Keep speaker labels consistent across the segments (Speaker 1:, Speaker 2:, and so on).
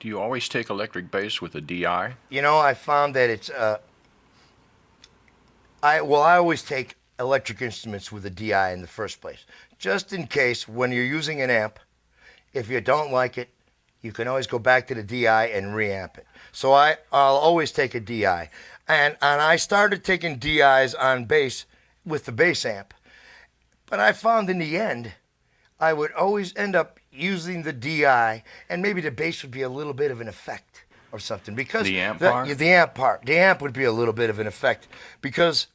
Speaker 1: Do you always take electric bass with a DI?
Speaker 2: You know, I found that it's I always take electric instruments with a DI in the first place, just in case when you're using an amp, if you don't like it, you can always go back to the DI and reamp it. So I'll always take a DI, and I started taking DIs on bass with the bass amp, but I found in the end, I would always end up using the DI, and maybe the bass would be a little bit of an effect or something because
Speaker 1: The amp part?
Speaker 2: the amp part, the amp would be a little bit of an effect because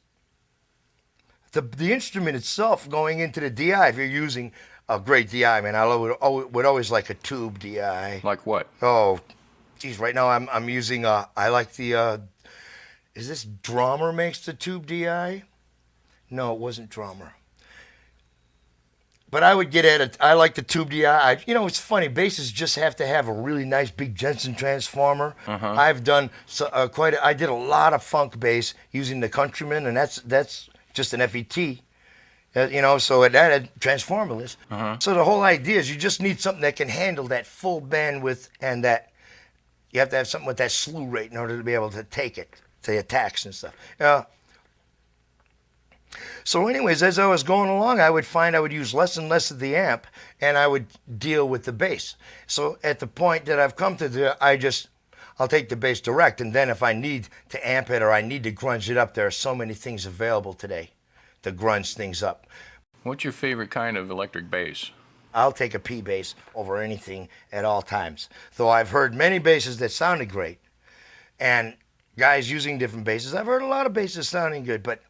Speaker 2: the instrument itself going into the DI, if you're using a great DI, man, would always like a tube DI.
Speaker 1: Like what?
Speaker 2: Oh, geez, right now I'm using I like the is this Drummer makes the tube DI? No, it wasn't Drummer. But I would get at it. I like the tube DI. You know, it's funny. Basses just have to have a really nice big Jensen transformer. I've done I did a lot of funk bass using the Countryman, and that's just an FET. You know, so that had transformerless. So the whole idea is you just need something that can handle that full bandwidth, and that you have to have something with that slew rate in order to be able to take it, the attacks and stuff. So anyways, as I was going along, I would find I would use less and less of the amp, and I would deal with the bass. So at the point that I've come to, I'll take the bass direct, and then if I need to amp it or I need to grunge it up, there are so many things available today to grunge things up.
Speaker 1: What's your favorite kind of electric bass?
Speaker 2: I'll take a P bass over anything at all times. Though I've heard many basses that sounded great, and guys using different basses. I've heard a lot of basses sounding good, but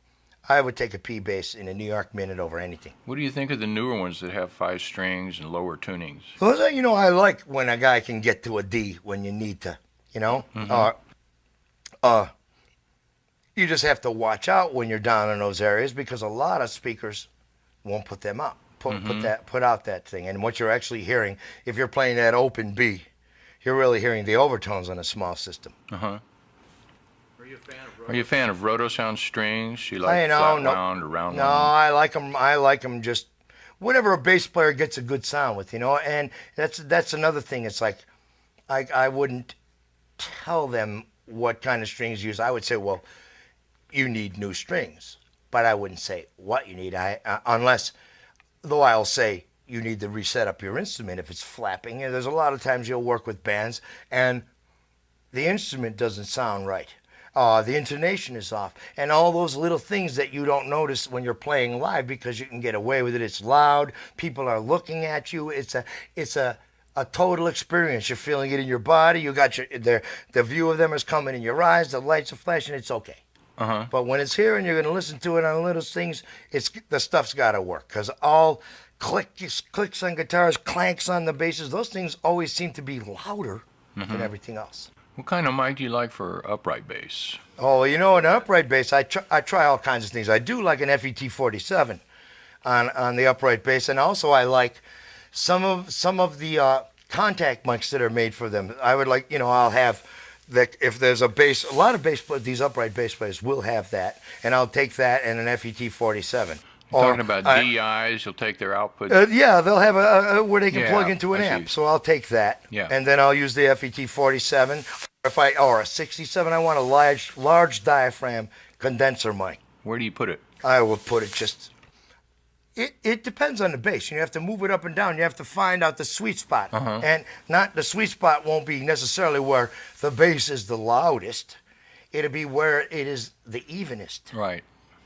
Speaker 2: I would take a P bass in a New York Minute over anything.
Speaker 1: What do you think of the newer ones that have 5 strings and lower tunings?
Speaker 2: Well, you know, I like when a guy can get to a D when you need to, you know? You just have to watch out when you're down in those areas because a lot of speakers won't put them up, put out that thing. And what you're actually hearing, if you're playing that open B, you're really hearing the overtones on a small system.
Speaker 1: Are you a fan of roto-sound strings? You like
Speaker 2: I know,
Speaker 1: flat
Speaker 2: no,
Speaker 1: wound or round
Speaker 2: no,
Speaker 1: wound?
Speaker 2: I like them just whatever a bass player gets a good sound with, you know. And that's another thing. It's like I wouldn't tell them what kind of strings to use. I would say, well, you need new strings, but I wouldn't say what you need. Unless, though, I'll say you need to reset up your instrument if it's flapping. And there's a lot of times you'll work with bands and the instrument doesn't sound right. The intonation is off, and all those little things that you don't notice when you're playing live because you can get away with it. It's loud. People are looking at you. It's a total experience. You're feeling it in your body. You got the view of them is coming in your eyes. The lights are flashing. It's okay. But when it's here and you're going to listen to it on little things, the stuff's got to work because all clicks on guitars, clanks on the basses, those things always seem to be louder than everything else.
Speaker 1: What kind of mic do you like for upright bass?
Speaker 2: Oh, you know, an upright bass, I try all kinds of things. I do like an FET-47 on the upright bass, and also I like some of the contact mics that are made for them. I would like, you know, I'll have that if there's a bass. A lot of bass players, these upright bass players will have that, and I'll take that and an FET-47.
Speaker 1: Talking about DIs, you'll take their output.
Speaker 2: Yeah, they'll have a where they can
Speaker 1: Yeah,
Speaker 2: plug into an
Speaker 1: I
Speaker 2: amp.
Speaker 1: see.
Speaker 2: So I'll take that.
Speaker 1: Yeah.
Speaker 2: And then I'll use the FET-47. Or a 67, I want a large diaphragm condenser mic.
Speaker 1: Where do you put it?
Speaker 2: I will put it just. It depends on the bass. You have to move it up and down. You have to find out the sweet spot. And not the sweet spot won't be necessarily where the bass is the loudest. It'll be where it is the evenest.
Speaker 1: Right.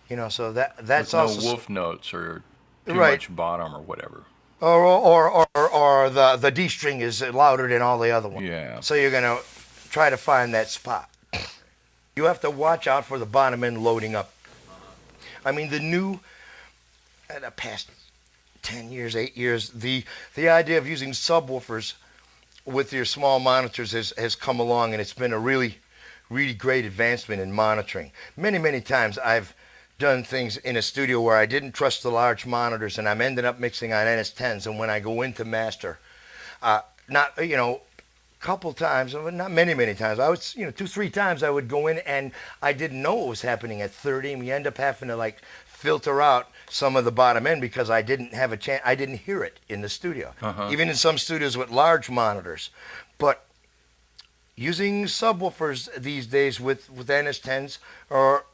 Speaker 2: You know, so that's
Speaker 1: With
Speaker 2: also
Speaker 1: no wolf notes or too
Speaker 2: Right.
Speaker 1: much bottom or whatever.
Speaker 2: or the D string is louder than all the other ones.
Speaker 1: Yeah.
Speaker 2: So you're gonna try to find that spot. You have to watch out for the bottom end loading up. I mean, the past 10 years, 8 years, the idea of using subwoofers with your small monitors has come along, and it's been a really, really great advancement in monitoring. Many, many times I've done things in a studio where I didn't trust the large monitors, and I'm ending up mixing on NS10s, and when I go into master, couple times, not many times. I was, 2-3 times I would go in and I didn't know what was happening at 30, and you end up having to filter out some of the bottom end because I didn't have a chance. I didn't hear it in the studio, even in some studios with large monitors. But using subwoofers these days with NS10s or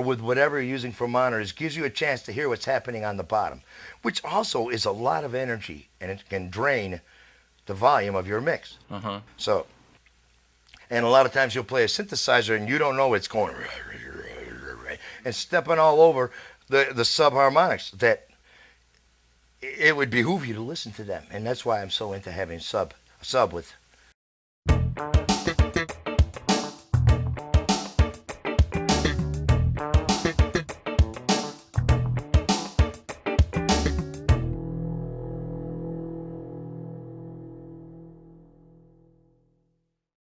Speaker 2: with whatever you're using for monitors gives you a chance to hear what's happening on the bottom, which also is a lot of energy and it can drain the volume of your mix. So, and a lot of times you'll play a synthesizer and you don't know it's going and stepping all over the subharmonics that it would behoove you to listen to them. And that's why I'm so into having sub with